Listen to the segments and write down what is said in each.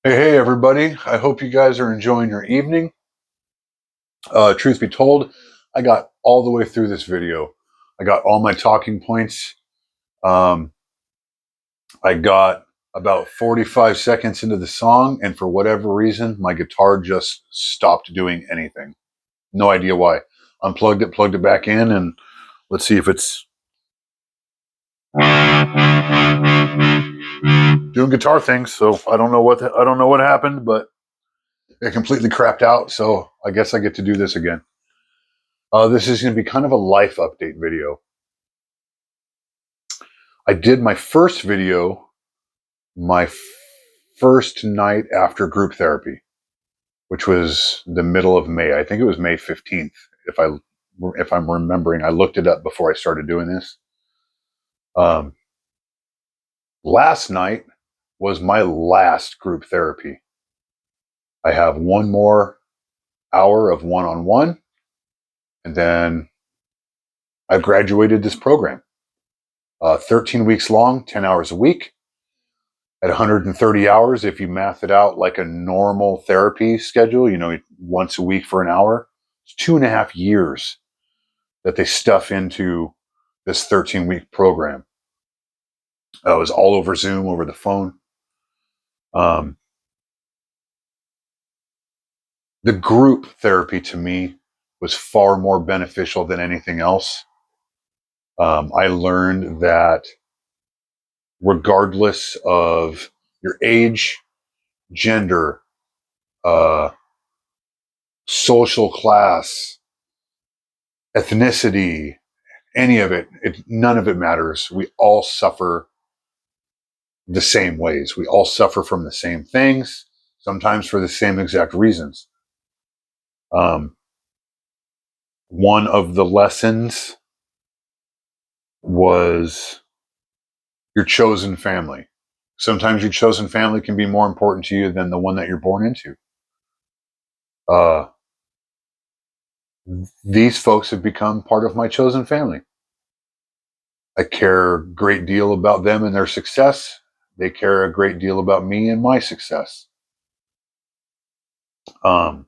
Hey, everybody. I hope you guys are enjoying your evening. Truth be told, I got all the way through this video. I got all my talking points. Um, I got about 45 seconds into the song, and for whatever reason, my guitar just stopped doing anything. No idea why. Unplugged it, plugged it back in, and let's see if it's doing guitar things. So I don't know what happened, but it completely crapped out. So I guess I get to do this again. This is going to be kind of a life update video. I did my first video my first night after group therapy, which was the middle of May. I think it was May 15th, if I'm remembering. I looked it up before I started doing this. Um, Last night was my last group therapy. I have one more hour of one-on-one, and then I've graduated this program. 13 weeks long, 10 hours a week. At 130 hours, if you math it out like a normal therapy schedule, once a week for an hour, it's 2.5 years that they stuff into this 13-week program. It was all over Zoom, over the phone. Um, the group therapy to me was far more beneficial than anything else. I learned that regardless of your age, gender, uh, social class, ethnicity, any of none of it matters. We all suffer the same ways. We all suffer from the same things, sometimes for the same exact reasons. Um, One of the lessons was your chosen family. Sometimes your chosen family can be more important to you than the one that you're born into. Uh, these folks have become part of my chosen family. I care a great deal about them and their success. They care a great deal about me and my success. Um,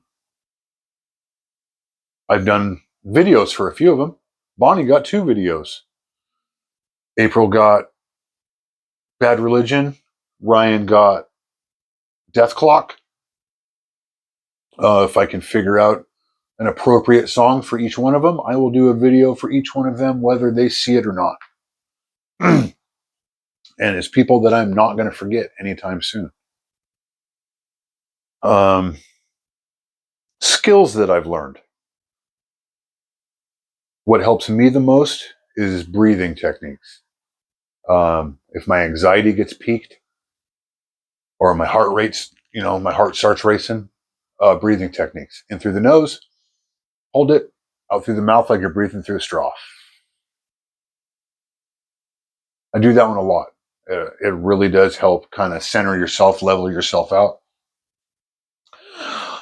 I've done videos for a few of them. Bonnie got 2 videos. April got Bad Religion. Ryan got Death Clock. If I can figure out an appropriate song for each one of them, I will do a video for each one of them, whether they see it or not. And it's people that I'm not going to forget anytime soon. Um, Skills that I've learned. What helps me the most is breathing techniques. If my anxiety gets peaked or my heart starts racing, breathing techniques. In through the nose, hold it, out through the mouth like you're breathing through a straw. I do that one a lot. It really does help kind of center yourself, level yourself out.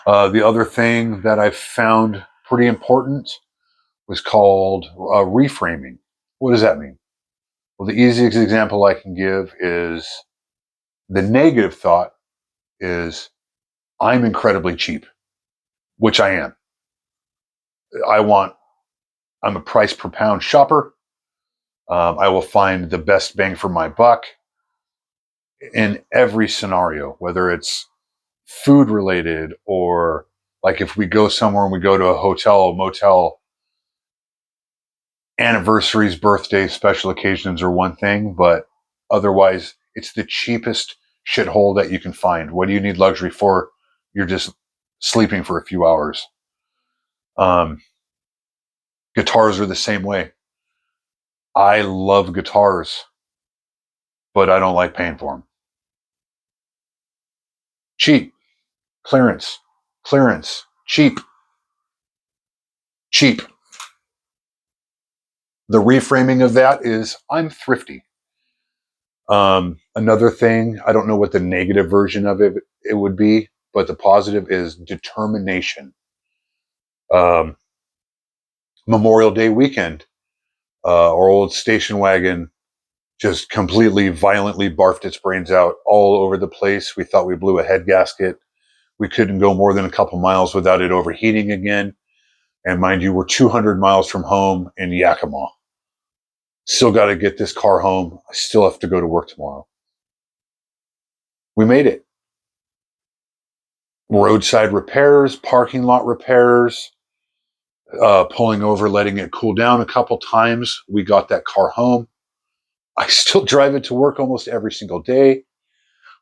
The other thing that I found pretty important was called reframing. What does that mean? Well, the easiest example I can give is the negative thought is I'm incredibly cheap, which I am. I want, I'm a price per pound shopper. I will find the best bang for my buck in every scenario, whether it's food related or like if we go somewhere and we go to a hotel, motel, anniversaries, birthdays, special occasions are one thing, but otherwise it's the cheapest shithole that you can find. What do you need luxury for? You're just sleeping for a few hours. Um, Guitars are the same way. I love guitars, but I don't like paying for them. Cheap, clearance, clearance, cheap, cheap. The reframing of that is I'm thrifty. Another thing, I don't know what the negative version of it would be, but the positive is determination. Um, Memorial Day weekend, our old station wagon just completely violently barfed its brains out all over the place. We thought we blew a head gasket. We couldn't go more than a couple miles without it overheating again. And mind you, we're 200 miles from home in Yakima. Still got to get this car home. I still have to go to work tomorrow. We made it. Roadside repairs, parking lot repairs, pulling over, letting it cool down a couple times. We got that car home. I still drive it to work almost every single day.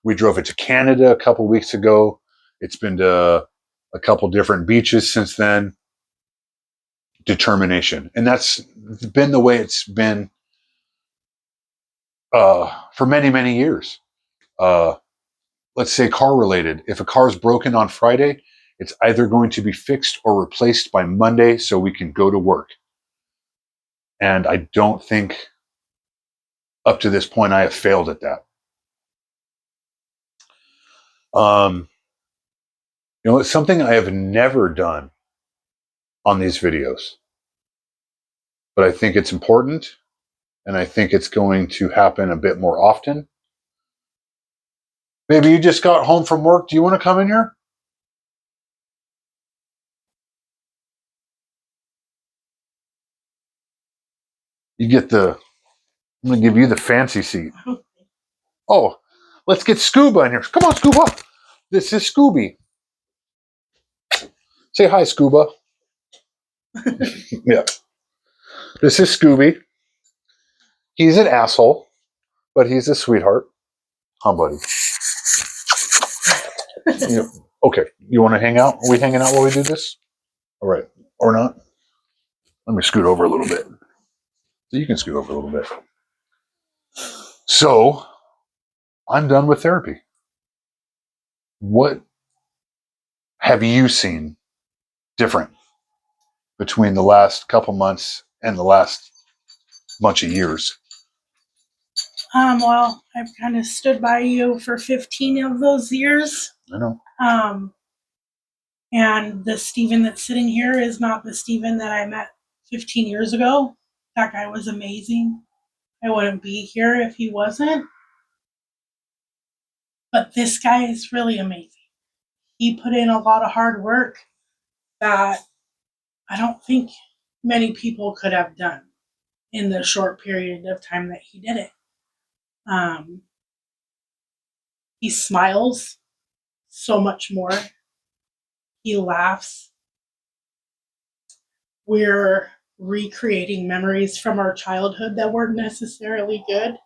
We drove it to Canada a couple weeks ago. It's been to a couple different beaches since then. Determination. And that's been the way it's been for many, many years. Let's say car related. If a car is broken on Friday, it's either going to be fixed or replaced by Monday so we can go to work. And I don't think up to this point I have failed at that. It's something I have never done on these videos, but I think it's important, and I think it's going to happen a bit more often. Maybe you just got home from work. Do you want to come in here? You get I'm going to give you the fancy seat. Oh, let's get Scuba in here. Come on, Scuba. This is Scooby. Say hi, Scuba. Yeah. This is Scooby. He's an asshole, but he's a sweetheart. Huh, buddy? Okay. You want to hang out? Are we hanging out while we do this? All right. Or not? Let me scoot over a little bit. So you can scoot over a little bit. So, I'm done with therapy. What have you seen different between the last couple months and the last bunch of years? Well, I've kind of stood by you for 15 of those years. I know. And the Steven that's sitting here is not the Steven that I met 15 years ago. That guy was amazing. I wouldn't be here if he wasn't. But this guy is really amazing. He put in a lot of hard work that I don't think many people could have done in the short period of time that he did it. He smiles so much more. He laughs. We're recreating memories from our childhood that weren't necessarily good.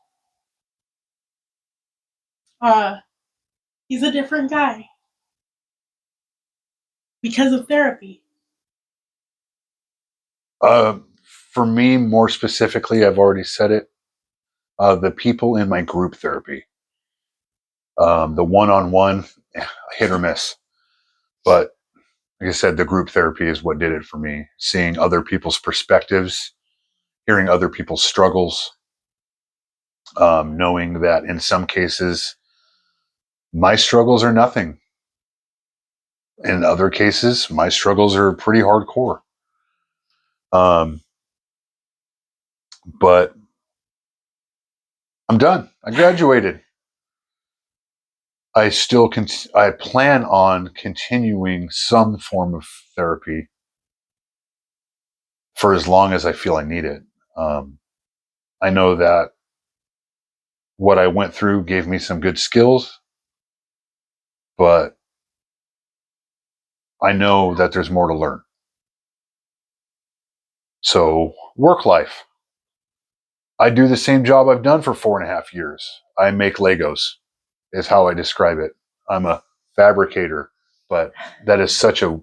He's a different guy because of therapy. For me, more specifically, I've already said it. The people in my group therapy, the one-on-one, hit or miss. But like I said, the group therapy is what did it for me. Seeing other people's perspectives, hearing other people's struggles, knowing that in some cases, my struggles are nothing. In other cases, my struggles are pretty hardcore. But I'm done. I graduated. I still I plan on continuing some form of therapy for as long as I feel I need it. I know that what I went through gave me some good skills, but I know that there's more to learn. So, work life. I do the same job I've done for 4.5 years. I make Legos, is how I describe it. I'm a fabricator, but that is such a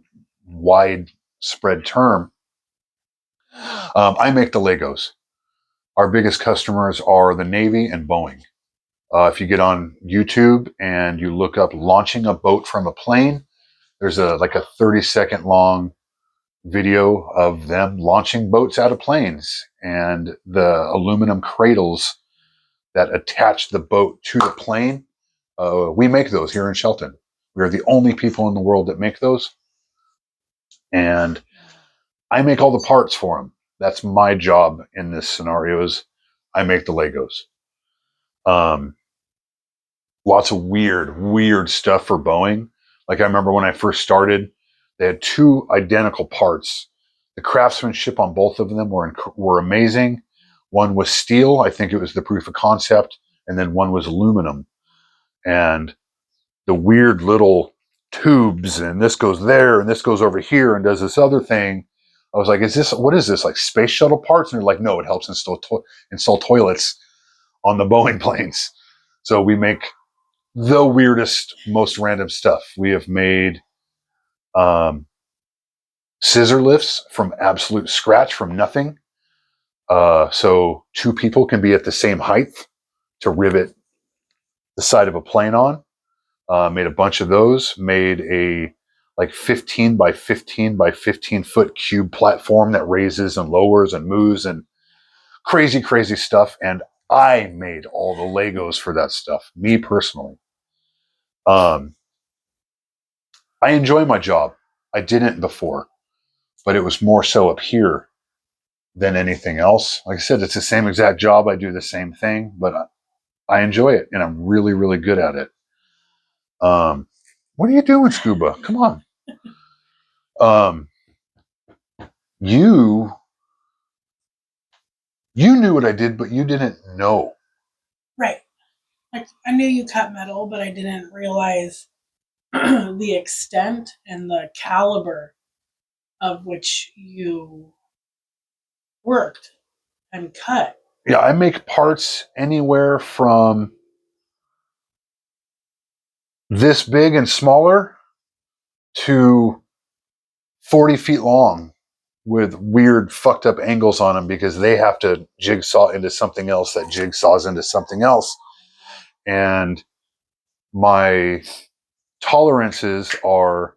widespread term. I make the Legos. Our biggest customers are the Navy and Boeing. If you get on YouTube and you look up launching a boat from a plane, there's a 30-second long video of them launching boats out of planes, and the aluminum cradles that attach the boat to the plane. We make those here in Shelton. We are the only people in the world that make those. And I make all the parts for them. That's my job in this scenario is I make the Legos. Um, lots of weird stuff for Boeing. Like I remember when I first started, they had two identical parts. The craftsmanship on both of them were amazing. One was steel, I think it was the proof of concept, and then one was aluminum. And the weird little tubes, and this goes there, and this goes over here, and does this other thing. I was like, what is this, like space shuttle parts? And they're like, no, it helps install toilets on the Boeing planes. So we make the weirdest, most random stuff. We have made scissor lifts from absolute scratch, from nothing. So two people can be at the same height to rivet the side of a plane on. Made a bunch of those. Made a like 15 by 15 by 15 foot cube platform that raises and lowers and moves and crazy stuff. And I made all the Legos for that stuff, me personally. I enjoy my job. I didn't before, but it was more so up here than anything else. Like I said, it's the same exact job. I do the same thing, but I enjoy it, and I'm really good at it. What are you doing, Scuba? Come on. You knew what I did, but you didn't know. Right. Like, I knew you cut metal, but I didn't realize the extent and the caliber of which you worked and cut. Yeah, I make parts anywhere from this big and smaller to 40 feet long with weird fucked up angles on them because they have to jigsaw into something else that jigsaws into something else. And my tolerances are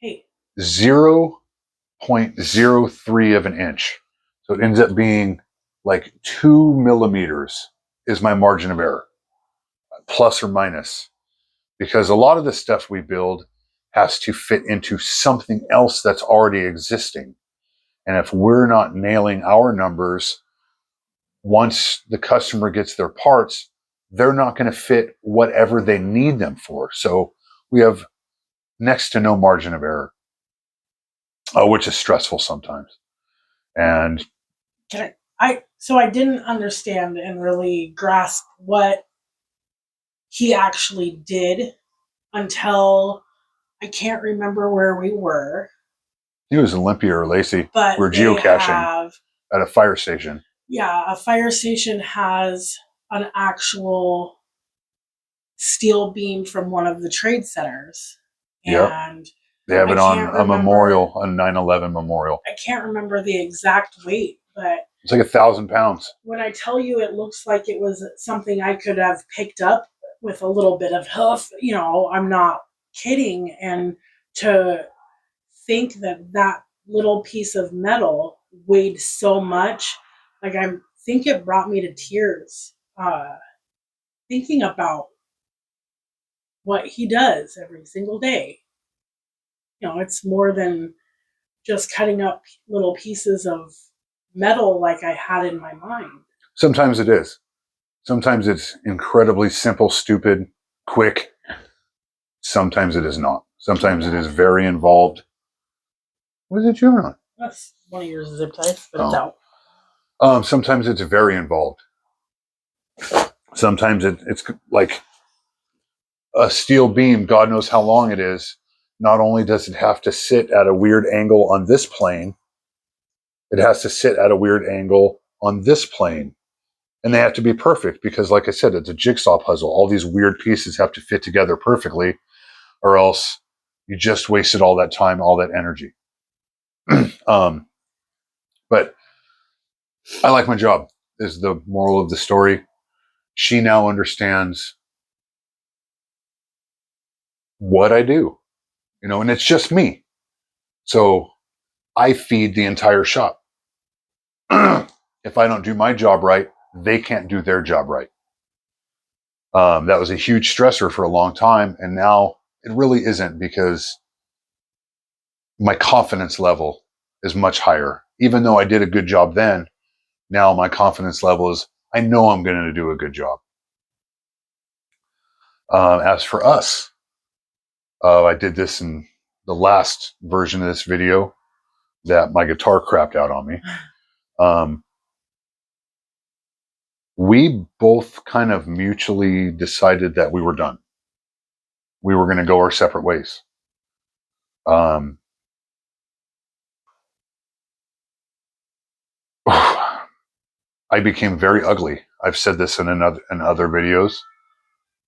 Hey, 0.03 of an inch. So it ends up being like 2 millimeters is my margin of error, plus or minus. Because a lot of the stuff we build has to fit into something else that's already existing. And if we're not nailing our numbers, once the customer gets their parts, they're not going to fit whatever they need them for. So we have next to no margin of error, which is stressful sometimes. And so I didn't understand and really grasp what he actually did until I can't remember where we were. he was Olympia or Lacey. But we're geocaching at a fire station. Yeah, a fire station has an actual steel beam from one of the trade centers. Yep. And they have it on a memorial, a 9/11 memorial. I can't remember the exact weight, but it's like 1,000 pounds. When I tell you it looks like it was something I could have picked up with a little bit of hoof, I'm not kidding. And to think that little piece of metal weighed so much, like I think it brought me to tears, thinking about what he does every single day. It's more than just cutting up little pieces of metal like I had in my mind. Sometimes it is. Sometimes it's incredibly simple, stupid, quick. Sometimes it is not. Sometimes it is very involved. What is it chewing on? That's one of your zip ties, but it's out. Sometimes it's very involved. Sometimes it's like a steel beam, God knows how long it is. Not only does it have to sit at a weird angle on this plane, it has to sit at a weird angle on this plane. And they have to be perfect because, like I said, it's a jigsaw puzzle. All these weird pieces have to fit together perfectly, or else you just wasted all that time, all that energy. But I like my job, is the moral of the story. She now understands what I do, and it's just me. So I feed the entire shop. If I don't do my job right, they can't do their job right. That was a huge stressor for a long time. And now it really isn't, because my confidence level is much higher. Even though I did a good job then, now my confidence level is, I know I'm going to do a good job. As for us, I did this in the last version of this video that my guitar crapped out on me. We both kind of mutually decided that we were done. We were going to go our separate ways. I became very ugly. I've said this in other videos.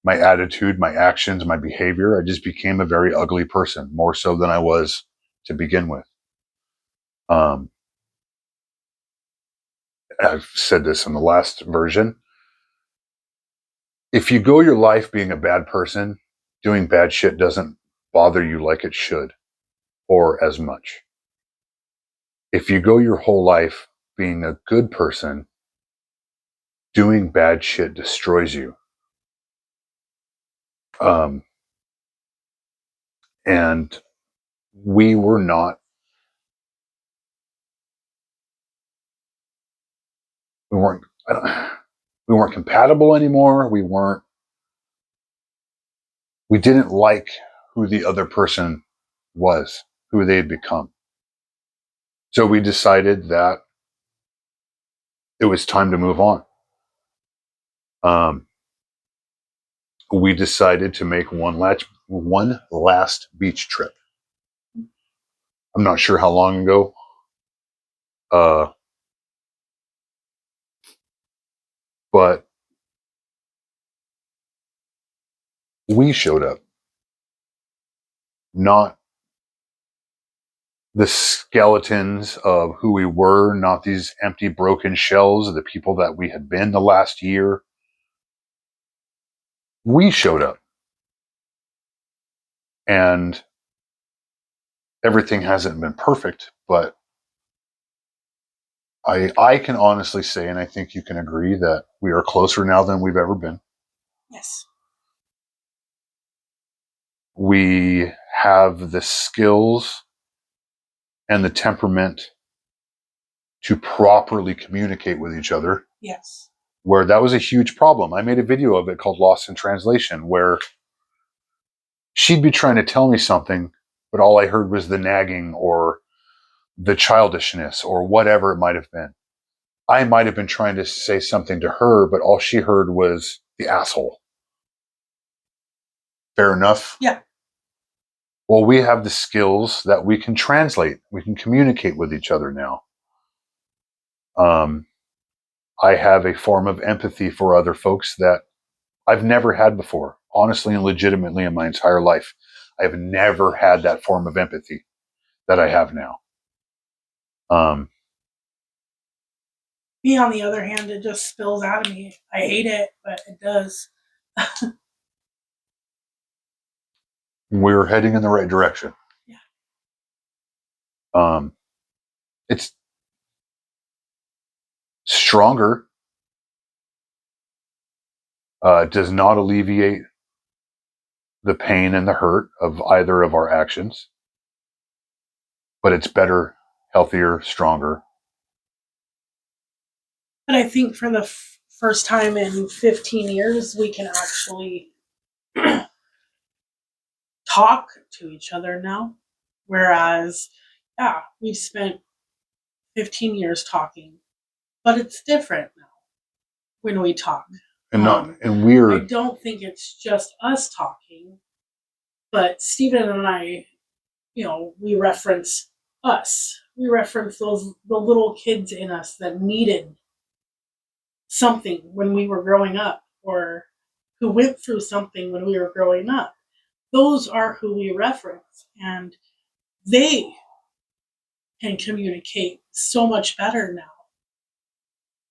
My attitude, my actions, my behavior, I just became a very ugly person, more so than I was to begin with. I've said this in the last version. If you go your life being a bad person, doing bad shit doesn't bother you like it should, or as much. If you go your whole life being a good person, doing bad shit destroys you. And we were not, we weren't, we weren't compatible anymore. We didn't like who the other person was, who they had become. So we decided that it was time to move on. We decided to make one last beach trip. I'm not sure how long ago. But we showed up. Not the skeletons of who we were, not these empty, broken shells of the people that we had been the last year. We showed up. And everything hasn't been perfect, but I can honestly say, and I think you can agree, that we are closer now than we've ever been. Yes. We have the skills and the temperament to properly communicate with each other. Yes. Where that was a huge problem. I made a video of it called Lost in Translation, where she'd be trying to tell me something, but all I heard was the nagging or the childishness or whatever it might have been. I might have been trying to say something to her, but all she heard was the asshole. Fair enough? Yeah. Well, we have the skills that we can translate. We can communicate with each other now. I have a form of empathy for other folks that I've never had before, honestly and legitimately in my entire life. I've never had that form of empathy that I have now. Me, on the other hand, it just spills out of me. I hate it, but it does. We're heading in the right direction. Yeah. It's stronger. Does not alleviate the pain and the hurt of either of our actions, but it's better, healthier, stronger. But I think for the first time in 15 years, we can actually talk to each other now. Whereas, yeah, we've spent 15 years talking, but it's different now when we talk. And we're. I don't think it's just us talking, but Stephen and I, we reference us. We reference the little kids in us that needed something when we were growing up, or who went through something when we were growing up. Those are who we reference, and they can communicate so much better now.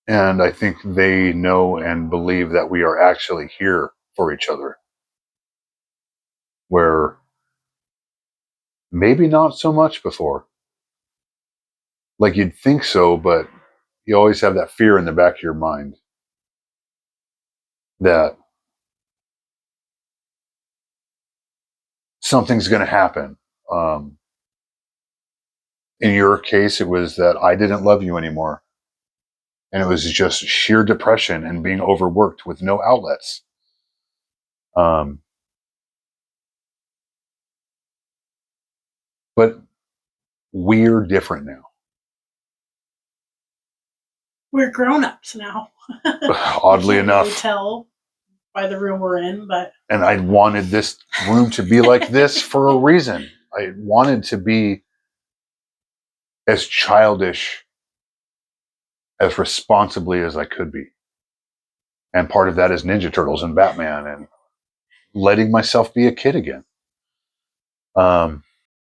And I think they know and believe that we are actually here for each other. Where maybe not so much before. Like you'd think so, but you always have that fear in the back of your mind that something's going to happen. In your case, it was that I didn't love you anymore. And it was just sheer depression and being overworked with no outlets. Um, but we're different now. We're grown-ups now. Oddly You can't really enough. tell by the room we're in, but And I wanted this room to be like this for a reason. I wanted to be as childish, as responsibly as I could be. And part of that is Ninja Turtles and Batman and letting myself be a kid again.